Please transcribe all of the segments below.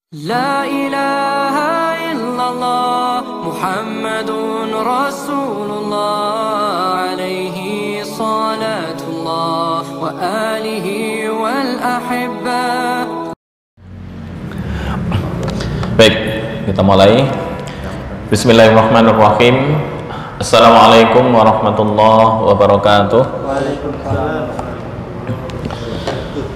لا إله إلا الله محمد رسول الله عليه صلاة الله وآله والأحبة. Baik, kita mulai. Bismillahirrahmanirrahim. Assalamualaikum warahmatullahi wabarakatuh.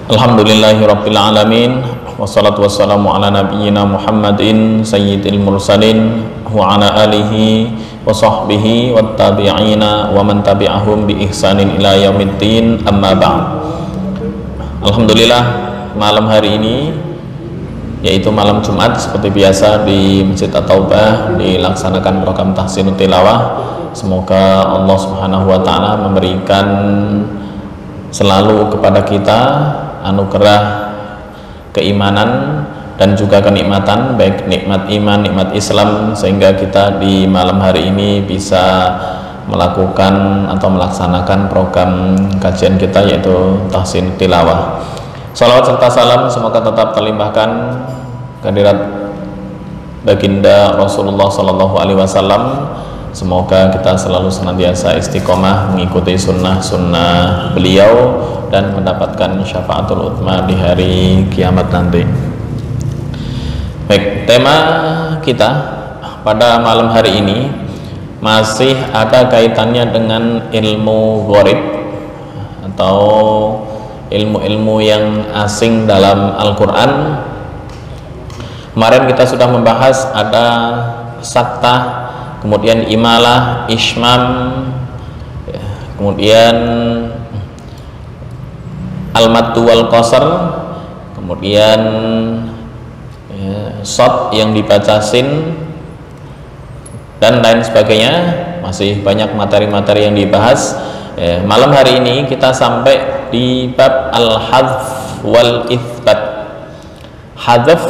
Alhamdulillahirabbil alamin. Wassalatu wassalamu ala nabiyyina Muhammadin sayyidil mursalin wa ala alihi wa sahbihi wat tabi'ina wa man tabi'ahum bi ihsanin ila yaumiddin, amma ba'd. Alhamdulillah, malam hari ini yaitu malam Jumat seperti biasa di Masjid At-Taubah dilaksanakan program Tahsinut Tilawah. Semoga Allah Subhanahu wa taala memberikan selalu kepada kita anugerah keimanan dan juga kenikmatan, baik nikmat iman, nikmat Islam, sehingga kita di malam hari ini bisa melakukan atau melaksanakan program kajian kita yaitu Tahsin Tilawah. Salawat serta salam semoga tetap terlimpahkan kehadirat baginda Rasulullah Sallallahu Alaihi Wasallam. Semoga kita selalu senantiasa istiqomah mengikuti sunnah-sunnah beliau dan mendapatkan syafaatul uthma di hari kiamat nanti. Baik, tema kita pada malam hari ini masih ada kaitannya dengan ilmu gharib atau ilmu-ilmu yang asing dalam Al-Quran. Kemarin kita sudah membahas ada saktah, kemudian imalah, ishmam, kemudian al-maddu wal qasr, kemudian shad yang dibaca sin, dan lain sebagainya. Masih banyak materi-materi yang dibahas. Malam hari ini kita sampai di bab al-hadf wal itsbat. Hadf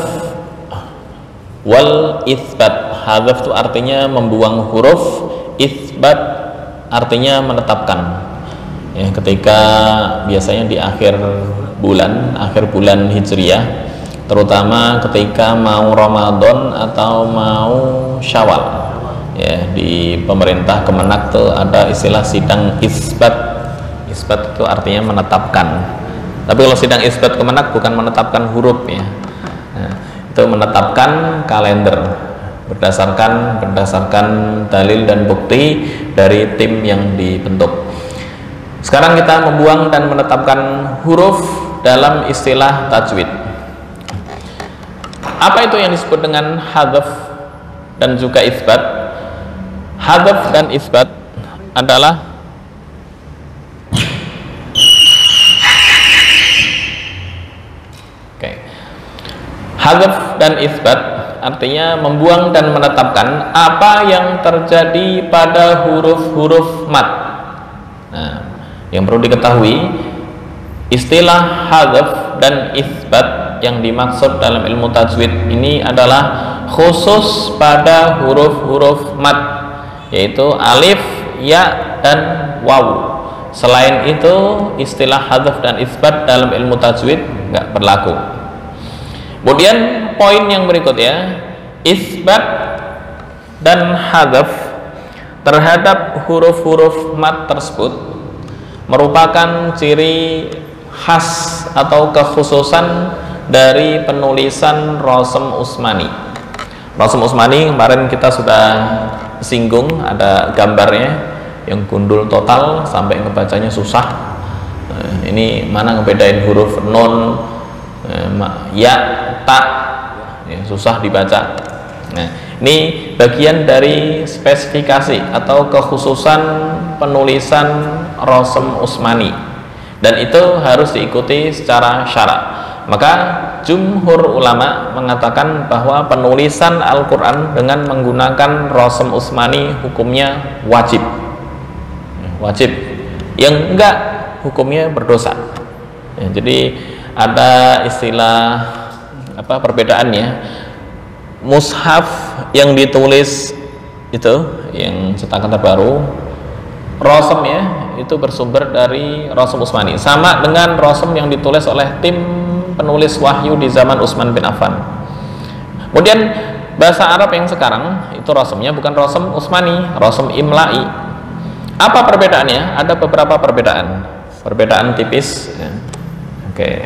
wal itsbat. Hadf itu artinya membuang huruf, itsbat artinya menetapkan. Ketika biasanya di akhir bulan Hijriyah, terutama ketika mau Ramadan atau mau Syawal, di pemerintah Kemenak tuh ada istilah sidang isbat. Isbat itu artinya menetapkan. Tapi kalau sidang isbat Kemenak bukan menetapkan huruf, itu menetapkan kalender berdasarkan dalil dan bukti dari tim yang dibentuk. Sekarang kita membuang dan menetapkan huruf dalam istilah tajwid. Apa itu yang disebut dengan hadf dan juga itsbat? Hadf dan itsbat adalah hadf dan itsbat artinya membuang dan menetapkan apa yang terjadi pada huruf-huruf mat. Nah, yang perlu diketahui, istilah hadf dan itsbat yang dimaksud dalam ilmu tajwid ini adalah khusus pada huruf-huruf mat, yaitu alif, ya, dan waw. Selain itu, istilah hadf dan itsbat dalam ilmu tajwid nggak berlaku. Kemudian poin yang berikutnya, itsbat dan hadf terhadap huruf-huruf mat tersebut merupakan ciri khas atau kekhususan dari penulisan Rasm Utsmani. Rasm Utsmani kemarin kita sudah singgung, ada gambarnya yang gundul total sampai ngebacanya susah. Ini mana ngebedain huruf nun, ya, ta, susah dibaca. Nah, ini bagian dari spesifikasi atau kekhususan penulisan Rasm Utsmani, dan itu harus diikuti secara syarak. Maka jumhur ulama mengatakan bahwa penulisan Al-Quran dengan menggunakan Rasm Utsmani hukumnya wajib. Yang enggak hukumnya berdosa. Jadi ada istilah perbedaannya. Mushaf yang ditulis itu yang cetakan terbaru, Rasm itu bersumber dari Rasm Utsmani, sama dengan Rasm yang ditulis oleh tim penulis wahyu di zaman Utsman bin Affan. Kemudian bahasa Arab yang sekarang itu rasmnya bukan rasm Utsmani, rasm imla'i. Apa perbedaannya? Ada beberapa perbedaan tipis ya. Oke.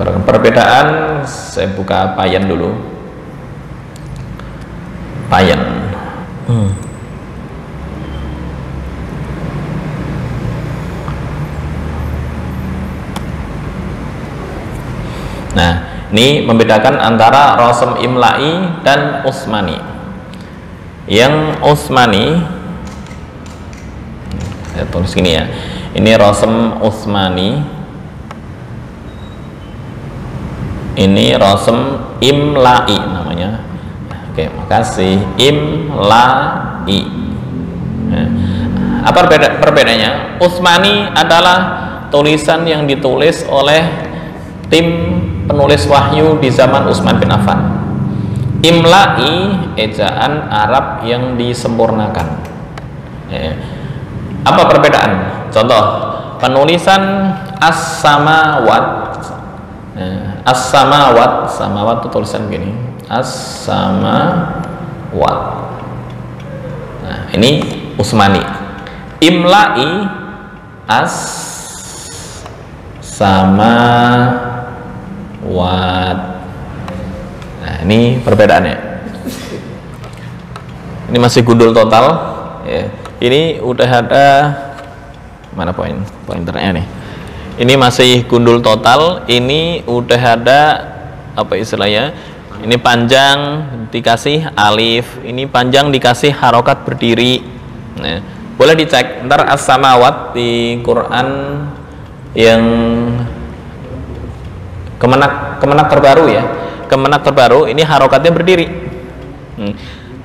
Perbedaan, saya buka Payan dulu. Payan. Nah, ini membedakan antara rasm imla'i dan Utsmani. Yang Utsmani, saya tulis gini ya. Ini rasm Utsmani. Ini rasm imla'i namanya. Oke, makasih. Imla'i. Nah, apa perbedaannya? Utsmani adalah tulisan yang ditulis oleh tim penulis wahyu di zaman Utsman bin Affan. Imla'i, ejaan Arab yang disempurnakan. Apa perbedaan? Contoh, penulisan as-samawat. As-samawat, samawat itu tulisan gini. As-samawat. Nah, ini Utsmani. Imla'i, as-samawat. Nah, ini perbedaannya. Ini masih gundul total ya. Ini udah ada, mana pointernya nih. Ini masih gundul total. Ini udah ada apa istilahnya, ini panjang dikasih alif, ini panjang dikasih harokat berdiri. Nah, boleh dicek ntar as-samawat di Quran yang Kemenak terbaru ya. Kemenak terbaru ini harokatnya berdiri.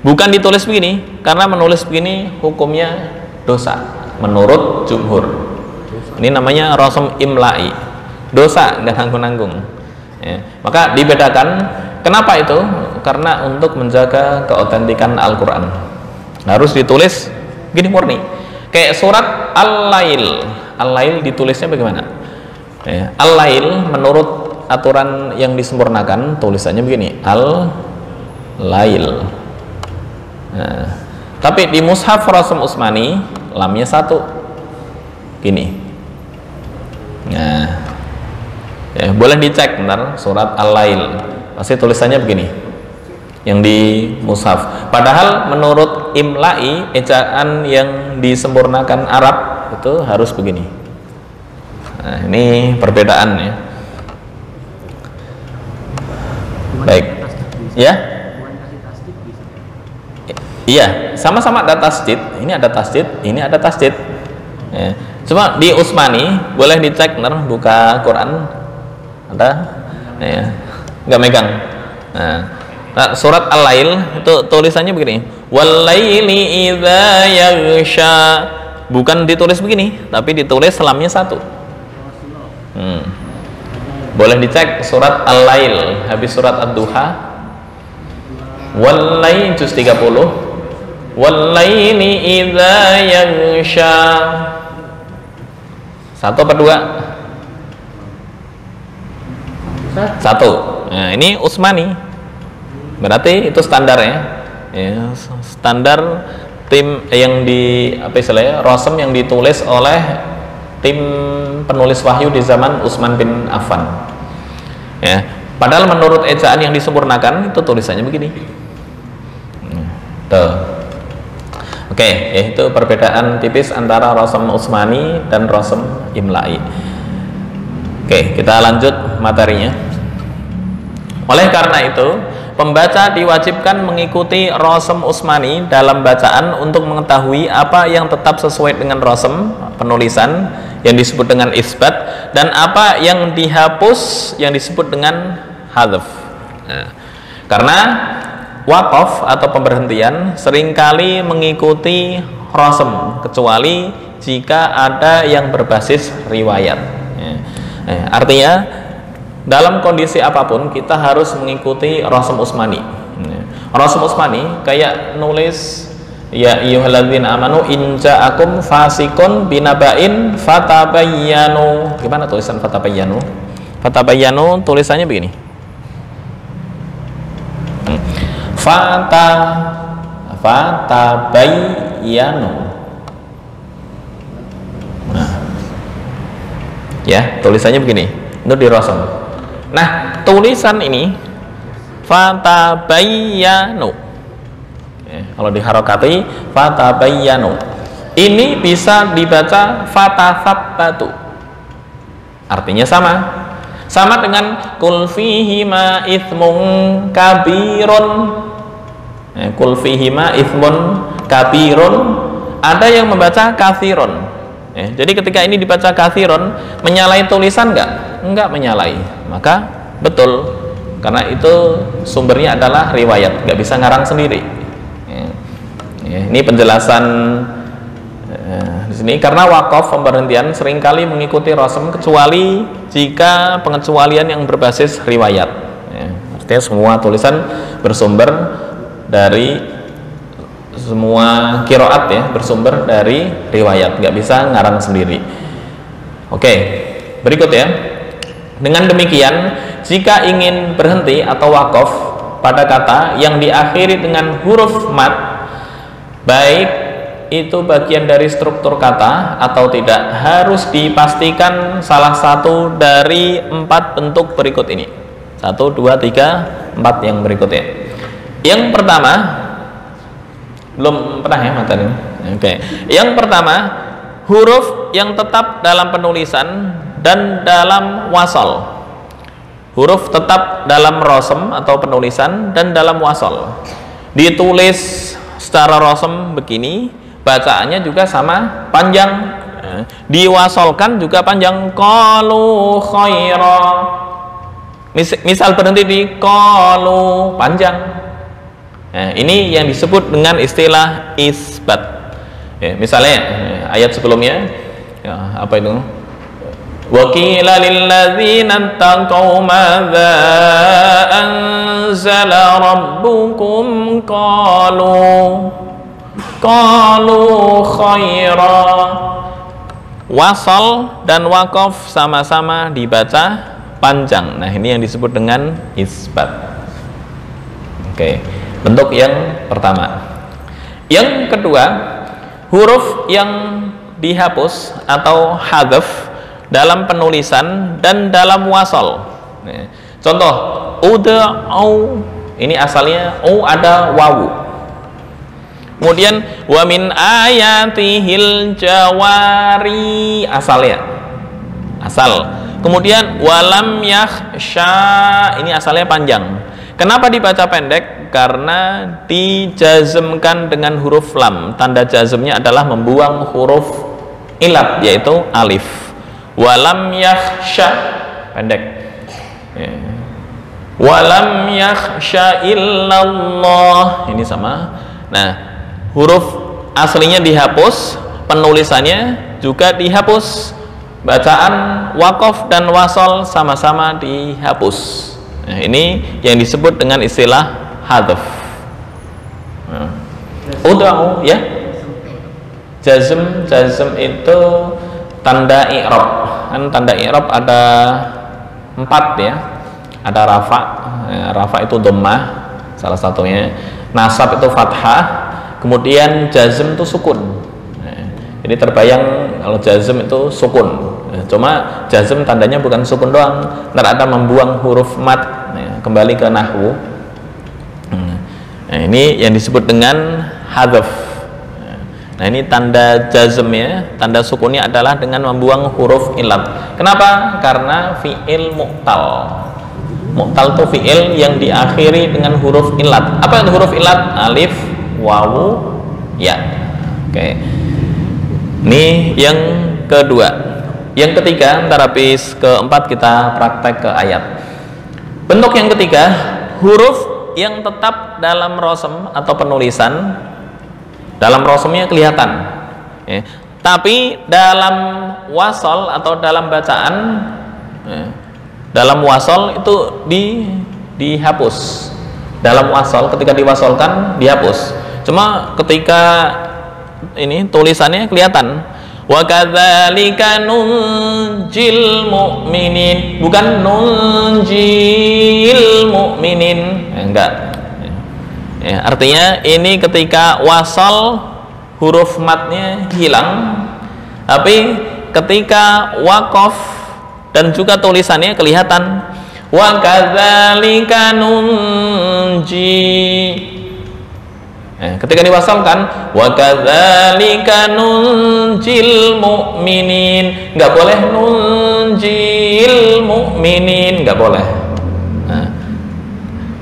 Bukan ditulis begini, karena menulis begini hukumnya dosa menurut jumhur. Ini namanya rasm imla'i, dosa, nggak nanggung-nanggung ya. Maka dibedakan. Kenapa itu? Karena untuk menjaga keautentikan Al-Quran harus ditulis gini murni. Kayak surat Al-Lail. Al-Lail ditulisnya bagaimana ya? Al-Lail menurut aturan yang disempurnakan tulisannya begini, Al-Lail. Nah, tapi di mushaf rasm Utsmani lamnya satu gini. Nah ya, boleh dicek ntar surat Al-Lail pasti tulisannya begini yang di mushaf. Padahal menurut imla'i, ejaan yang disempurnakan Arab itu harus begini. Nah, ini perbedaannya. Baik ya. Iya, sama-sama ada tasdid. Ini ada tasdid, ini ada tasdid ya. Cuma di Utsmani boleh dicek, ntar buka Quran ada ya, nggak megang. Nah, surat Al-Lail itu tulisannya begini, wal-laili idza yaghsha. Bukan ditulis begini, tapi ditulis selamnya satu. Boleh dicek surat Al-Lail habis surat Ad-Duha, wal-lail juz 30, wal-laili idza yaghsha. Satu apa dua? Satu. Nah, ini Utsmani. Berarti itu standarnya. Ya, standar tim yang di apa istilahnya? Rasm yang ditulis oleh tim penulis wahyu di zaman Utsman bin Affan. Ya, padahal menurut ejaan yang disempurnakan itu tulisannya begini. Tuh. Oke, itu perbedaan tipis antara rasm Utsmani dan rasm imla'i. Oke, kita lanjut materinya. Oleh karena itu, pembaca diwajibkan mengikuti rasm Utsmani dalam bacaan untuk mengetahui apa yang tetap sesuai dengan rasm penulisan yang disebut dengan isbat dan apa yang dihapus yang disebut dengan hadzf. Nah, karena waqaf atau pemberhentian seringkali mengikuti rasm kecuali jika ada yang berbasis riwayat. Artinya dalam kondisi apapun kita harus mengikuti rasm Utsmani. Rasm Utsmani kayak nulis ya ayyuhalladzina amanu in ja'akum fasiqun binaba'in fatabayyanu. Gimana tulisan fatabayyanu? Fatabayyanu tulisannya begini. Fatabayyanu. Nah, ya tulisannya begini, itu di rosem. Nah, tulisan ini fatabayyanu. Kalau diharokati fatabayyanu. Ini bisa dibaca fatathabbatu. Artinya sama. Sama dengan kul fihima itsmun kabirun. Kul fihima itsmun kabirun. Ada yang membaca katsirun. Jadi ketika ini dibaca katsirun, menyalahi tulisan enggak menyalahi. Maka betul, karena itu sumbernya adalah riwayat, nggak bisa ngarang sendiri. Ini penjelasan di sini, karena wakaf pemberhentian seringkali mengikuti rosem kecuali jika pengecualian yang berbasis riwayat. Artinya semua tulisan bersumber dari semua qiraat ya, bersumber dari riwayat, nggak bisa ngarang sendiri. Oke, berikut ya. Dengan demikian, jika ingin berhenti atau wakaf pada kata yang diakhiri dengan huruf mat, baik itu bagian dari struktur kata atau tidak, harus dipastikan salah satu dari 4 bentuk berikut ini. 1, 2, 3, 4 yang berikutnya. Yang pertama, belum pernah ya materi. Oke. Yang pertama, huruf yang tetap dalam penulisan dan dalam wasal. Huruf tetap dalam rosem atau penulisan dan dalam wasal. Ditulis secara rosem begini, bacaannya juga sama panjang. Diwasolkan juga panjang. Qalu khaira. Misal berhenti di qalu, panjang. Nah, ini yang disebut dengan istilah isbat. Misalnya ayat sebelumnya, ya, apa itu? Wa qila lil ladzina taqaw madza anzala rabbukum qalu khaira. Wasal dan waqaf sama-sama dibaca panjang. Nah, ini yang disebut dengan isbat. Oke, bentuk yang pertama. Yang kedua, huruf yang dihapus atau hadzaf dalam penulisan dan dalam wasal. Contoh, ud'u, ini asalnya ada wawu. Kemudian wa min ayatihil jawari, asalnya asal. Kemudian walam yakhsha, ini asalnya panjang. Kenapa dibaca pendek? Karena dijazmkan dengan huruf lam. Tanda jazmnya adalah membuang huruf ilat, yaitu alif. Walam yakhsha, pendek. Walam yakhsha illallah, ini sama. Nah, huruf aslinya dihapus, penulisannya juga dihapus. Bacaan waqaf dan wasal sama-sama dihapus. Nah, ini yang disebut dengan istilah hadzaf. Ud'u ya. Jazm itu tanda i'rab. Kan tanda i'rab ada 4 ya. Ada rafa. Rafa itu dhammah salah satunya. Nasab itu fathah. Kemudian jazm itu sukun. Jadi terbayang kalau jazm itu sukun. Cuma jazm tandanya bukan sukun doang. Ntar ada membuang huruf mat. Kembali ke nahwu. Nah, ini yang disebut dengan hadzaf. Nah, ini tanda jazmnya, tanda sukunnya adalah dengan membuang huruf ilat. Kenapa? Karena fi'il mu'tal. Mu'tal itu fi'il yang diakhiri dengan huruf ilat. Apa yang huruf ilat? Alif, wawu, ya. Oke. Ini yang kedua. Yang ketiga, ntar habis keempat kita praktek ke ayat. Bentuk yang ketiga, huruf yang tetap dalam rosem atau penulisan. Dalam rosemnya kelihatan ya. Tapi dalam wasal atau dalam bacaan ya, dalam wasal itu dihapus. Dalam wasal ketika diwasalkan dihapus. Cuma ketika ini tulisannya kelihatan. Wa kadzalika nunjil mu'minin, bukan nunjil mu'minin. Enggak. Ya, artinya ini ketika wasal huruf matnya hilang, tapi ketika waqaf dan juga tulisannya kelihatan. Wa kadzalika nunji. Ketika diwasalkan wa kadzalika nunjil mu'minin, nggak boleh nunjil mu'minin, nggak boleh. Nah,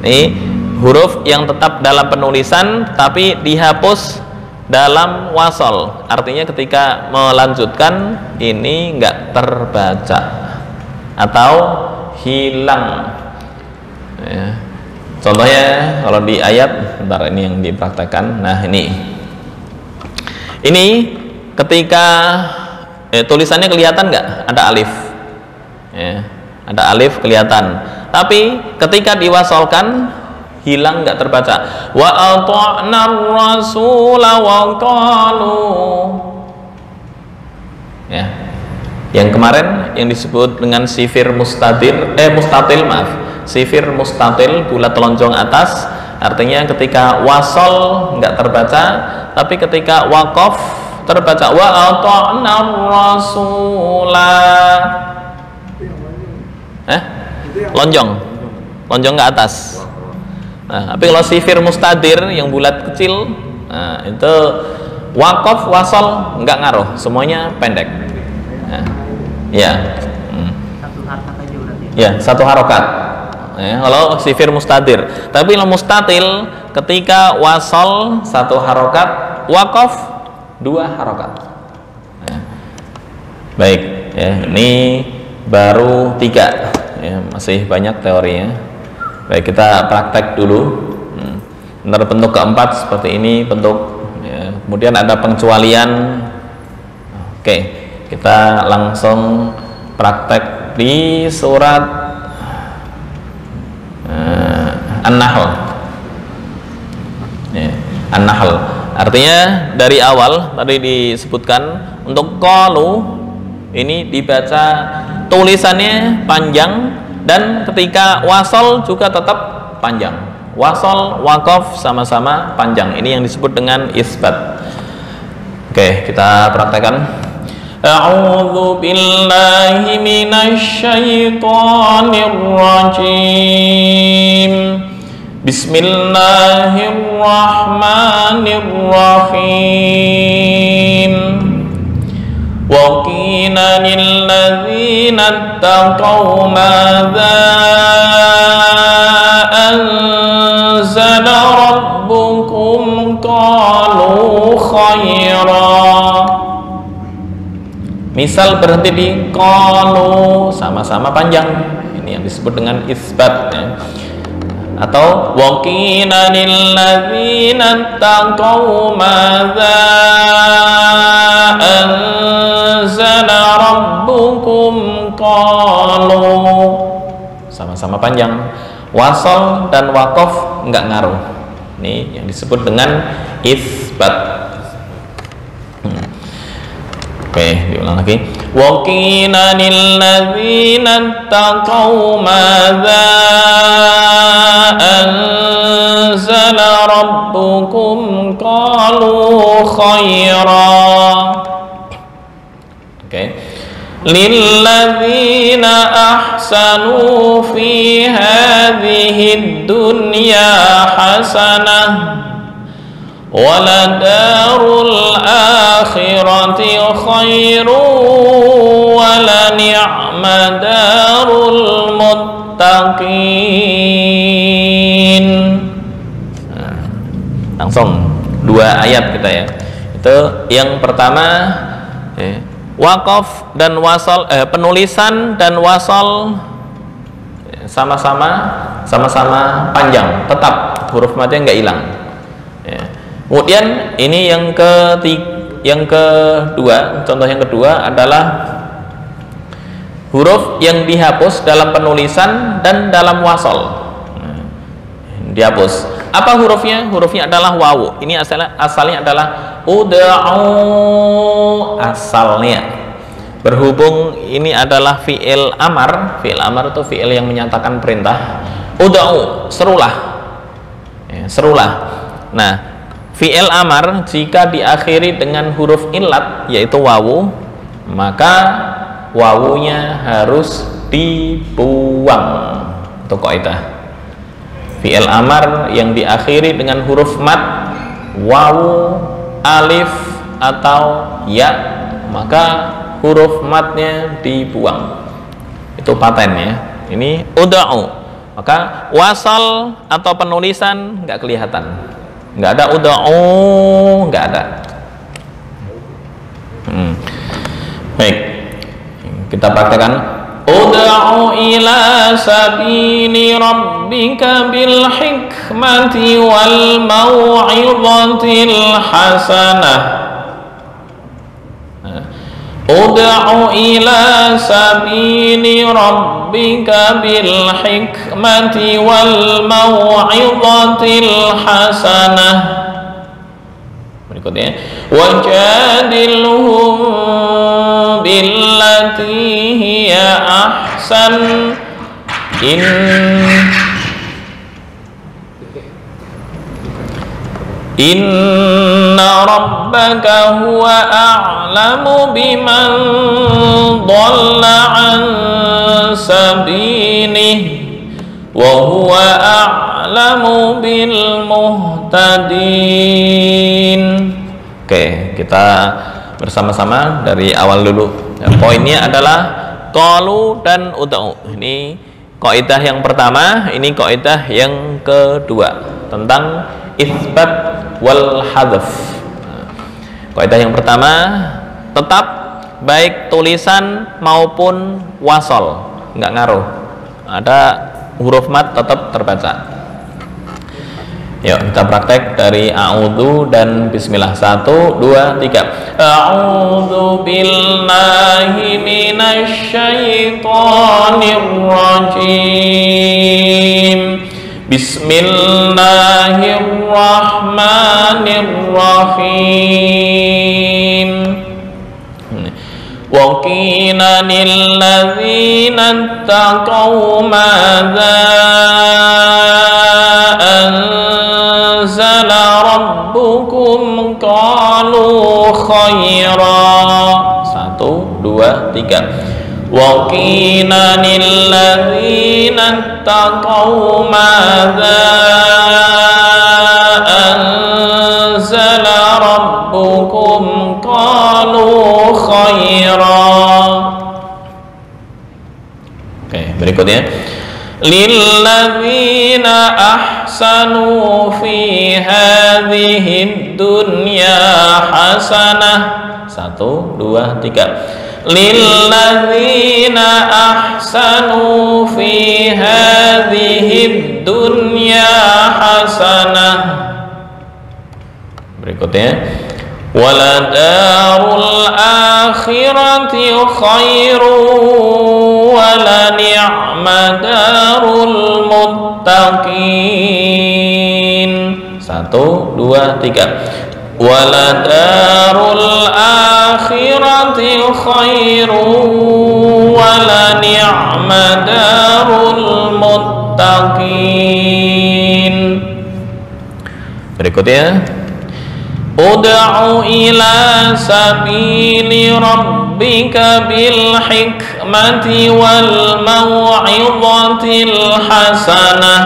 ini huruf yang tetap dalam penulisan tapi dihapus dalam wasal, artinya ketika melanjutkan ini nggak terbaca atau hilang. Ya. Contohnya kalau di ayat, bentar ini yang dipraktekkan. Nah ini ketika tulisannya kelihatan nggak? Ada alif, ya, ada alif kelihatan. Tapi ketika diwasalkan hilang, nggak terbaca. Wa ata'na rasula wa qalu. Ya. Yang kemarin yang disebut dengan sifir mustatil, sifir mustatil, bulat telonjong atas, artinya ketika wasol nggak terbaca, tapi ketika waqaf terbaca. Wa ata'na rasula. Lonjong ke atas. Nah, tapi kalau sifir mustadir yang bulat kecil, nah, itu waqaf wasol nggak ngaruh, semuanya pendek. Nah, ya, satu harokat. Ya, kalau sifir mustadir. Tapi kalau mustatil, ketika wasol satu harokat, waqaf dua harokat. Nah, baik, ya, ini baru 3. Ya, masih banyak teorinya. Baik, kita praktek dulu. Benar, bentuk keempat seperti ini bentuk. Ya, kemudian ada pengecualian. Oke, kita langsung praktek di surat An-Nahl. Ya, An-Nahl. Artinya dari awal tadi disebutkan untuk qalu ini dibaca tulisannya panjang, dan ketika wasol juga tetap panjang. Wasol, waqaf sama-sama panjang. Ini yang disebut dengan isbat. Oke, kita praktekkan. A'udzu billahi minasy syaithanir rajim. Bismillahirrahmanirrahim. Wa qila lil ladzina taqaw madza anzala rabbukum qalu khaira. Misal berhenti di qalu, sama-sama panjang. Ini yang disebut dengan isbat, ya. Atau wa qila lil ladzina taqaw madza anzala rabbukum qalu, sama-sama panjang. Wasol dan waqaf enggak ngaruh. Ini yang disebut dengan isbat. Oke, diulang lagi. Wa qila lil ladzina taqaw madza anzala rabbukum qalu khaira. Oke. Lil ladzina ahsanu fi hadhihi dunya hasanah waladarul akhirati khairu walani'ma darul muttaqin. Nah, langsung 2 ayat kita ya. Itu yang pertama, waqaf dan wasal, penulisan dan wasal sama-sama panjang, tetap huruf madnya nggak hilang. Kemudian ini yang kedua, contoh yang kedua adalah huruf yang dihapus dalam penulisan dan dalam wasal. Dihapus. Apa hurufnya? Hurufnya adalah wawu. Ini asalnya adalah ud'u, asalnya. Berhubung ini adalah fi'il amar. Fi'il amar itu fi'il yang menyatakan perintah. Ud'u, serulah. Serulah. Nah, fi'il amar jika diakhiri dengan huruf illat yaitu wawu, maka wawunya harus dibuang. Itu kaidah. Fi'il amar yang diakhiri dengan huruf mat, wawu, alif atau ya, maka huruf matnya dibuang. Itu patennya. Ini ud'u. Maka wasal atau penulisan nggak kelihatan. Nggak ada ud'u, nggak ada. Baik, kita praktekkan. Ud'u ila sabili rabbika bil hikmati wal mau'izatil hasanah. Ud'u ila sabili rabbika bil hikmati wal mau'izatil hasanah. Berikutnya, wajadilhum billati hiya ahsan Inna rabbaka huwa a'lamu biman dhalla an sabilihi wa huwa a'lamu bil muhtadin. Oke, kita bersama-sama dari awal dulu. Poinnya adalah qalu dan ud'u. Ini kaidah yang pertama, ini kaidah yang kedua tentang itsbat wal hadzf. Kaidah yang pertama, tetap baik tulisan maupun wasol, nggak ngaruh. Ada huruf mat tetap terbaca. Yuk kita praktek dari a'udzu dan bismillah. 1, 2, 3. A'udzu billahi minasy syaithanir rajim. Bismillahirrahmanirrahim. Wa qila lil ladzina taqaw madza anzala rabbukum qalu khaira. 1, 2, 3. Wa qila lil ladzina taqaw madza anzala rabbukum qalu khaira. Oke, berikutnya lilladzina ahsanu fi hadhihi dunya hasanah. 1, 2, 3. Lilladzina ahsanu fi hadhihi dunya hasanah. Berikutnya waladarul akhirati khairu wala ni'ma darul muttaqin. 1, 2, 3. Waladarul akhirati khairu wala ni'ma darul muttaqin. Berikutnya ud'u ila sabili rabbika bil hikmati wal mau'izatil hasanah.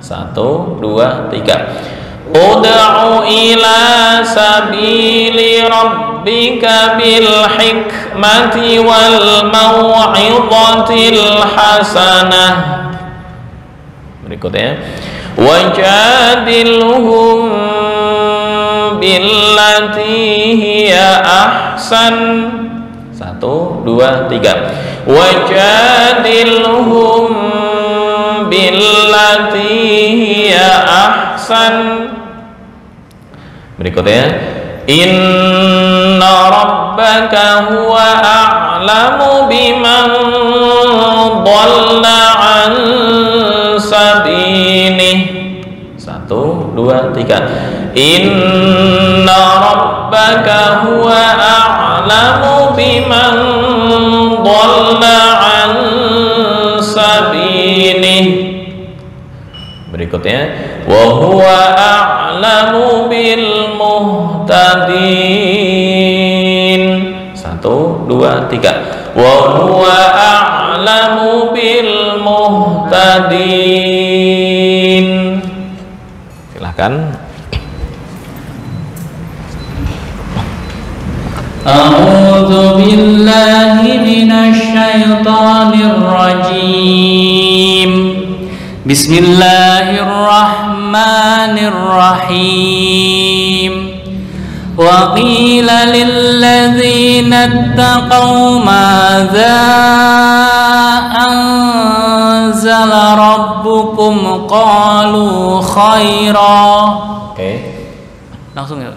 1, 2, 3. Ud'u ila sabili rabbika bil hikmati wal mau'izatil hasanah. Berikutnya wajadilhum billati hiya ahsan. 1, 2, 3. Wajadilhum billati hiya ahsan. Berikutnya inna rabbaka huwa a'lamu biman dhalla an sabilihi. 1, 2, 3. Inna rabbaka huwa a'lamu biman dhalla an sabilihi. Berikutnya wa huwa a'lamu bil muhtadin. 1 2 3. Wa huwa a'lamu bil muhtadin. Silakan. A'udzu billahi minasy syaithanir rajim. Bismillahirrahmanirrahim. Wa qila lil ladzina ittaqaw madza anzala rabbukum qalu khaira. Oke. Langsung ya,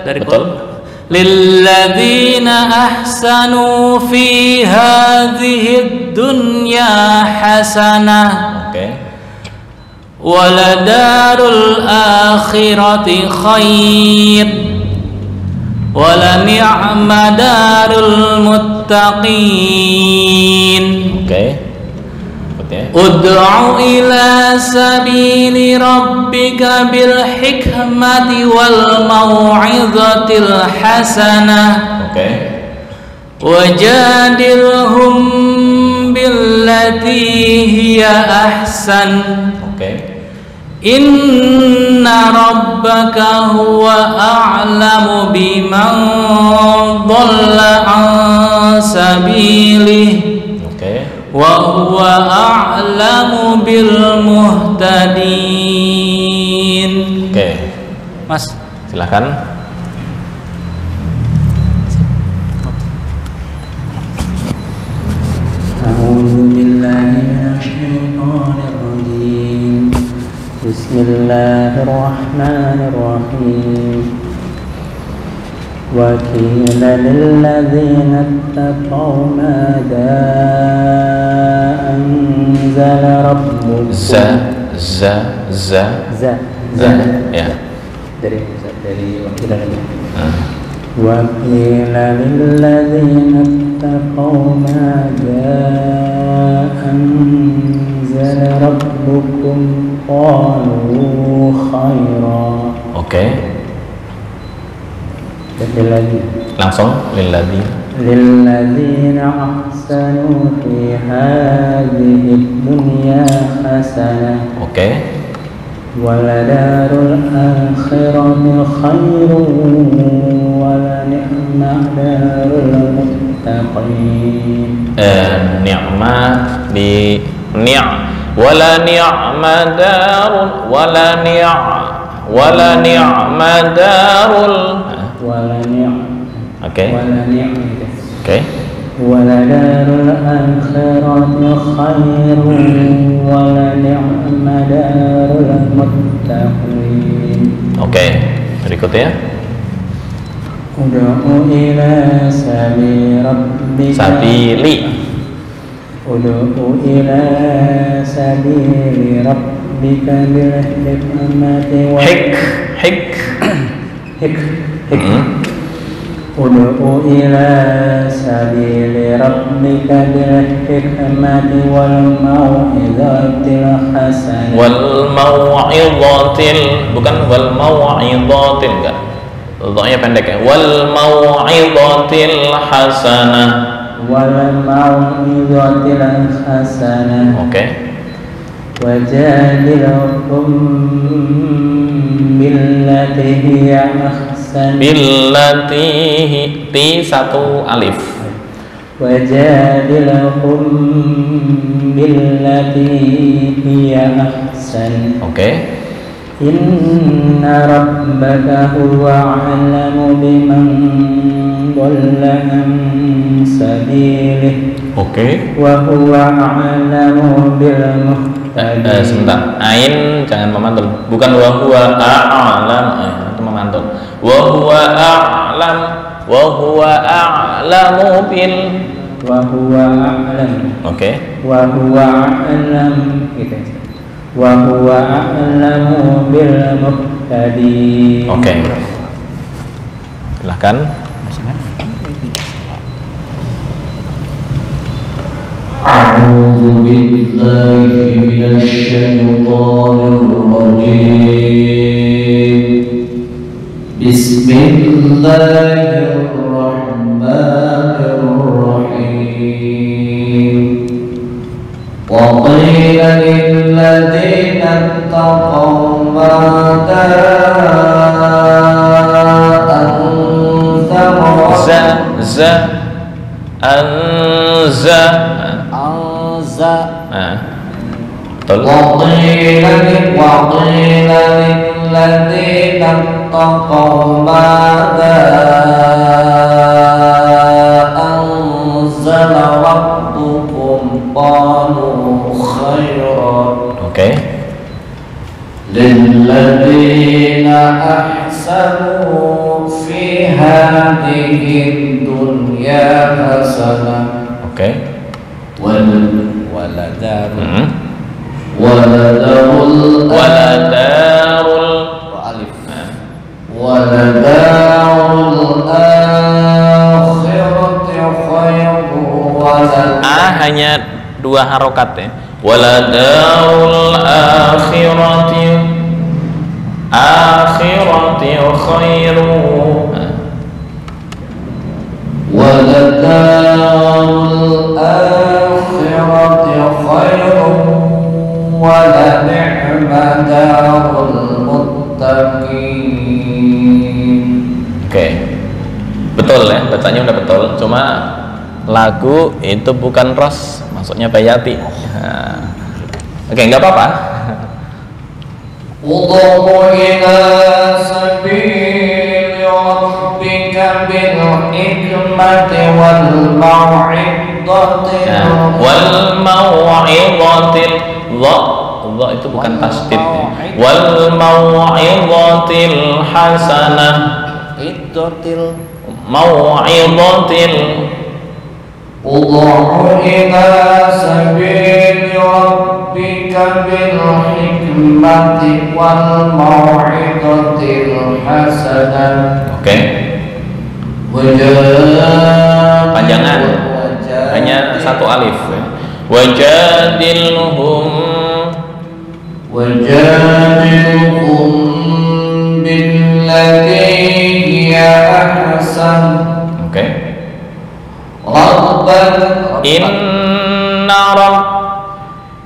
Betul? Lilladzina ahsanu fi hadhihi dunya hasanah. Oke. Waladarul akhirati khair. Wala ni'ma darul muttaqin. Oke. Ud'u ila sabili rabbika bil hikmati wal mau'izatil hasanah. Oke. Wajadilhum billati hiya ahsan. Oke. Inna rabbaka huwa a'lamu biman dhalla an sabilihi. Oke. Wa huwa a'lamu bil muhtadin. Oke. Mas, Silakan. A'udzu billahi minasy syaithanir rajim. Bismillahirrahmanirrahim. Wa qila lil ladzina ittaqaw madza anzala rabbukum. Za ya. Dari wakil lagi. Wa qila lil ladzina ittaqaw madza anzala rabbukum qalu khaira. Oke. Lagi. Langsung lilladzina ahsanu fi hadhihi dunya hasanah. Oke. Waladarul akhirati khairun wala ni'ma darul muttaqin. Ni'ma di wala ni'ma darul wala ni'ma darul. Oke. Waladarul akhirati khairun wala ni'ma darul muttaqin. Oke. Berikutnya. Ud'u ila sabili rabbika. Ud'u ila sabili rabbika bil hikmati wal Ud'u ila sabili rabbika bil hikmati wal mau'izatil hasanah. Bukan wal mau'izatil, enggak. Dha-nya pendek ya. Wal mau'izatil hasanah. Wal mau'izatil hasanah. Oke. Wajadilhum billati hiya ahsan. Billati ti 1 alif. Wajadilhum billati hiya ahsan. Oke. Inna rabbaka huwa a'lamu biman dhalla an sabilihi. Oke. Wa huwa a'lamu bil muhtadin. Sebentar, ain jangan memantul. Bukan wa huwa a'lam, itu memantul. Wa huwa a'lamu bil. Wa huwa a'lam. Oke. Wa huwa a'lam gitu. Wa huwa a'lamu bil muhtadin. Oke. Silahkan. أعوذ بالله من الشيطان الرجيم بسم الله الرحمن الرحيم وقيل للذين اتقوا ماذا وقيل للذين اتقوا ماذا أنزل ربكم قالوا خيرا للذين أحسنوا في هذه الدنيا حسنة ولدار الآخرة خير hanya dua harokat ya. Waladarul akhirati khairu. ولدار الآخرة خير ولنعم دار المتقين. Betul ya, bacanya udah betul. Cuma lagu itu bukan ros, maksudnya bayati. Nggak apa-apa. Ud'u ila sabili rabbika bil hikmati wal mau'izatil dha itu bukan tasdid ya. Wal mau'izatil hasanah iddatil mau'izatil. Ud'u ila sabili rabbika bil hikmati wal mau'izatil hasanah. Panjangan hanya satu alif. Wajadilhum billati hiya ahsan.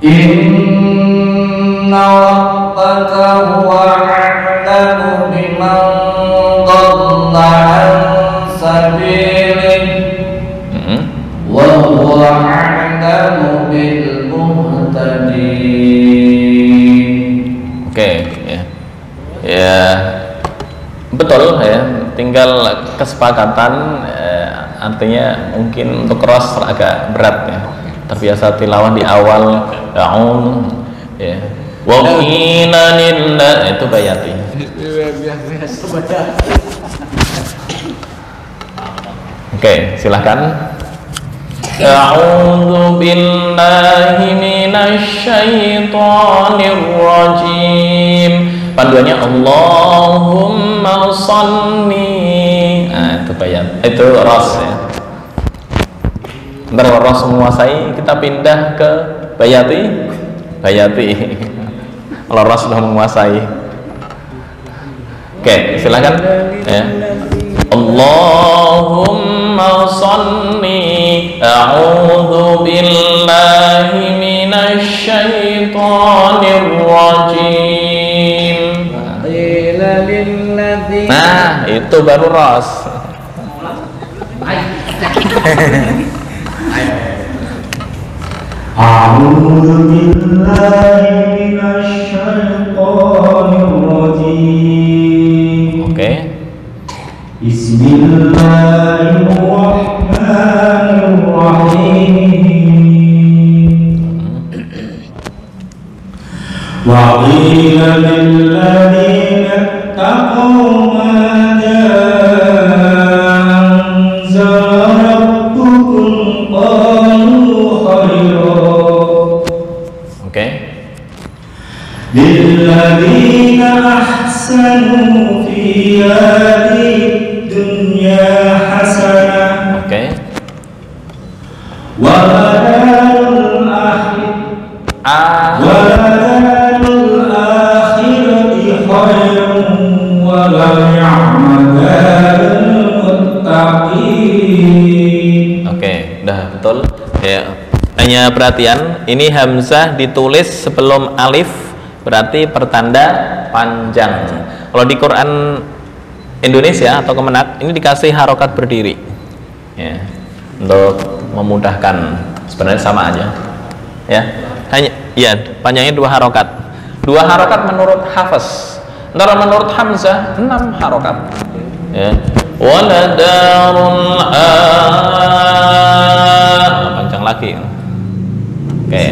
Inna rabbaka huwa a'lamu biman dhalla an sabilihi wa huwa a'lamu bil muhtadin. Ya betul ya, tinggal kesepakatan. Artinya mungkin untuk cross agak berat ya. Terbiasa tilawah di awal da'un ya. Wa qila lillah itu bayati. Silakan. A'udzu billahi minasy syaithanir rajim. Panduannya Allahumma sholli. Itu bayat. Itu ras ya. Ntar kalau ras menguasai kita pindah ke bayati. Kalau ras sudah menguasai. Silakan ya. Allahumma sholli. A'udzu billahi minasy syaithanir rajim. Nah, itu baru ras. A'udzu billahi minasy syaithanir rajim. Bismillahirrahmanirrahim. Wa qila lil ladzina ittaqaw madza anzala rabbukum qalu khairan. للذين أحسنوا في هذه الدنيا حسنة ولدار ولدار الآخرة خير ولنعم دار المتقين. Oke, udah betul ya. Hanya perhatian, ini hamzah ditulis sebelum alif, berarti pertanda panjang. Kalau di Quran Indonesia atau Kemenak ini dikasih harokat berdiri ya, untuk memudahkan. Sebenarnya sama aja ya, hanya ya panjangnya 2 harokat. 2 harokat menurut Hafiz, ntar menurut Hamzah 6 harokat ya. Waladarul panjang lagi. Oke,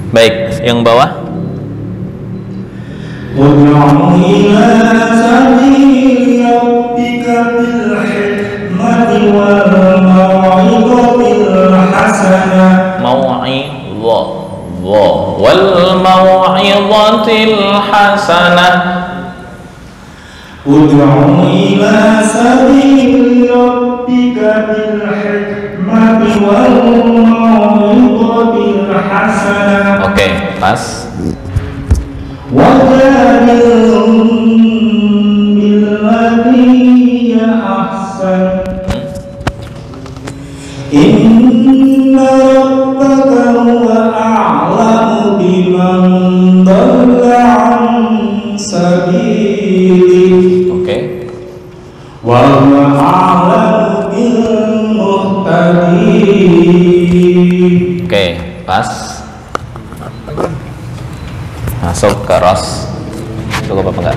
baik, yang bawah. Ud'u ila sabili rabbika bil hikmati wal mau'izatil hasanah. Mau'izah wal mau'izatil hasanah. Ud'u ila sabili rabbika bil hikmati wal mau'izatil hasanah. Oke, pas. Wajadilhum billati hiya ahsan. Inna rabbaka huwa a'lamu biman dhalla an sabili. Oke. Wa huwa a'lamu bil muhtadin. Oke, pas. Masuk ke ros. Cukup apa enggak?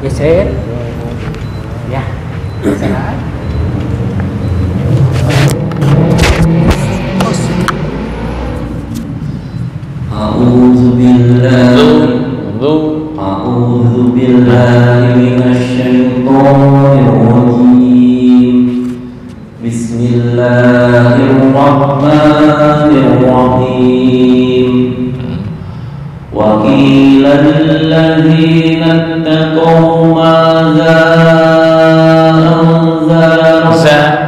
Geser. Ya. Geser. A'udzu billahi minasyaitonir rajim. Bismillahirrahmanirrahim. Wa qila lil ladzina ittaqaw madza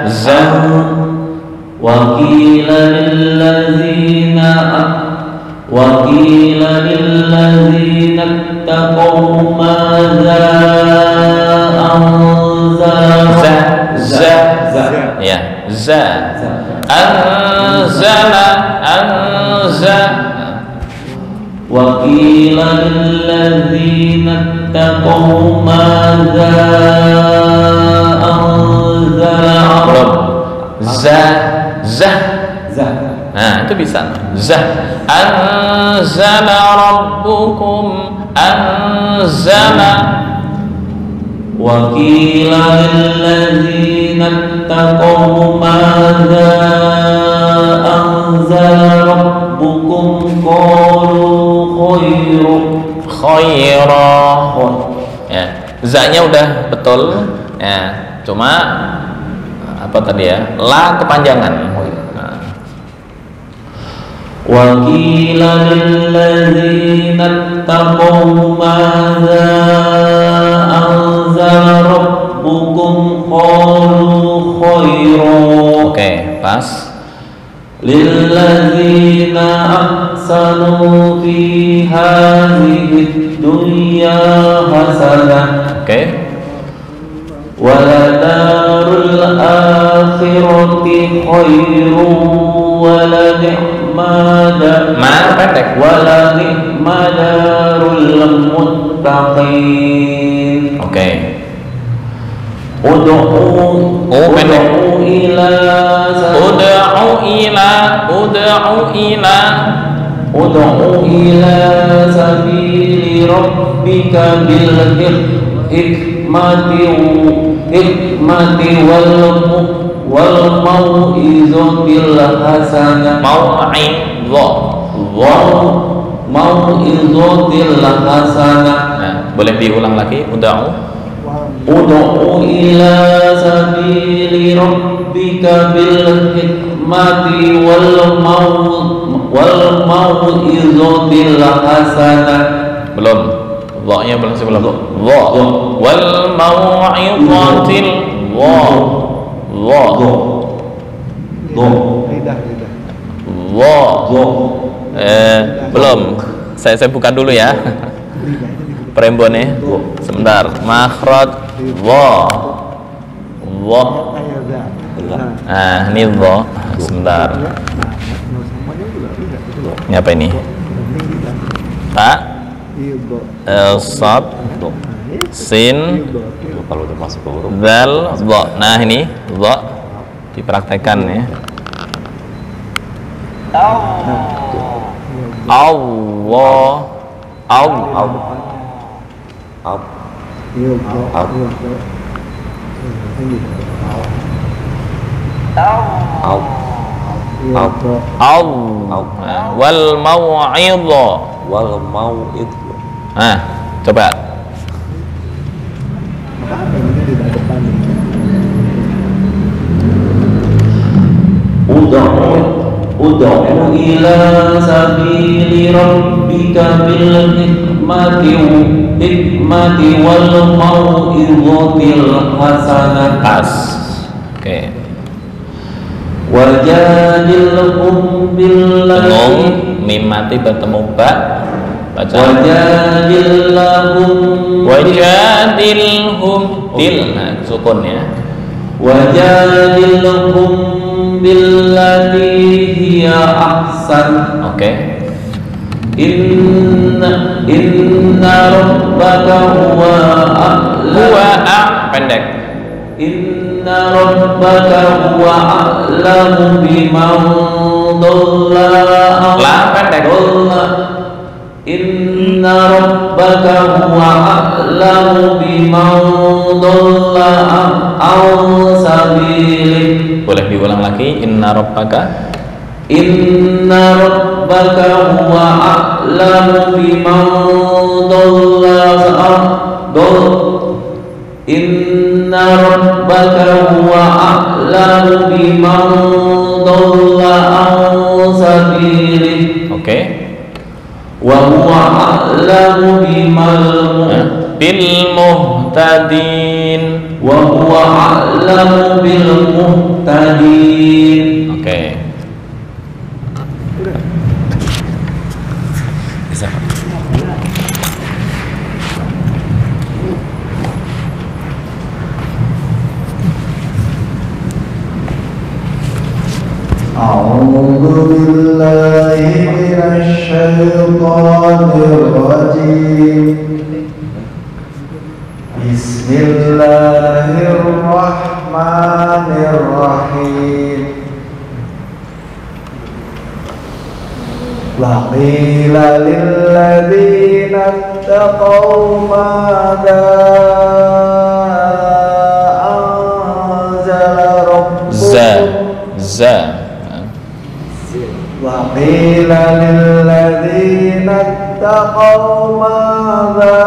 anzala wa qila lil ladzina ittaqaw madza anzala Ya, anzala wa qila lil ladzina ittaqaw madza anzala Nah, itu bisa. Anzala rabbukum anzala. Wa qila lil ladzina ittaqaw madza anzala rabbukum qalu khaira. Ya, za-nya udah betul. Ya, cuma apa tadi ya? La kepanjangan. Wa qila lil ladzina ittaqaw madza anzala rabbukum qalu khaira. Oke, pas. Lil ladzina ahsanu fi hadhihi dunya hasanah. Oke. Waladarul akhirati khairun pendek. Walani'madarul muttaqin. Oke. Ud'u pendek. Ud'u ila sabili rabbika bil hikmati wal mau'izatil hasanah. Mau'izatil hasanah. Nah, boleh diulang lagi. Ud'u ila sabili rabbika bil hikmati wal mau'izatil hasanah. Belum. Dha-nya belum sebelum. Dha. Wal mau'izatil Belum. Saya buka dulu ya. Perembone. Sebentar. Makhraj dha. Dha. Nah, ini dha. Sebentar. Ini apa ini? Ta. Sad. Sin. Kalau udah masuk ke huruf Dal. Dha. Nah, ini dha. Dipraktekkan ya. Allah. Wal mau'idha. wal mau'id. Nah, coba. Ud'u ila sabili rabbika bil hikmati wal mau'izatil hasanah. Tas. Oke. Wajadilhum billahi. Tengung mim mati bertemu ba. Baca. Wajadilhum til. Nah, sukun ya. Wajadilhum billati hiya ahsan. Oke. Inna rabbaka huwa Pendek. Inna rabbaka huwa a'lamu biman dhalla. La pendek. Inna rabbaka huwa a'lamu biman dhalla an sabilihi. Boleh diulang lagi. Inna rabbaka. Inna rabbaka huwa a'lamu biman dhalla. Inna rabbaka huwa a'lamu biman dhalla an sabilihi. Oke. Wa huwa a'lamu Bil muhtadin. wa huwa a'lamu bil muhtadin. Oke. Bisa. أعوذ بالله من الشيطان الرجيم بسم الله الرحمن الرحيم وقيل للذين اتقوا ماذا أنزل ربكم وقيل للذين اتقوا ماذا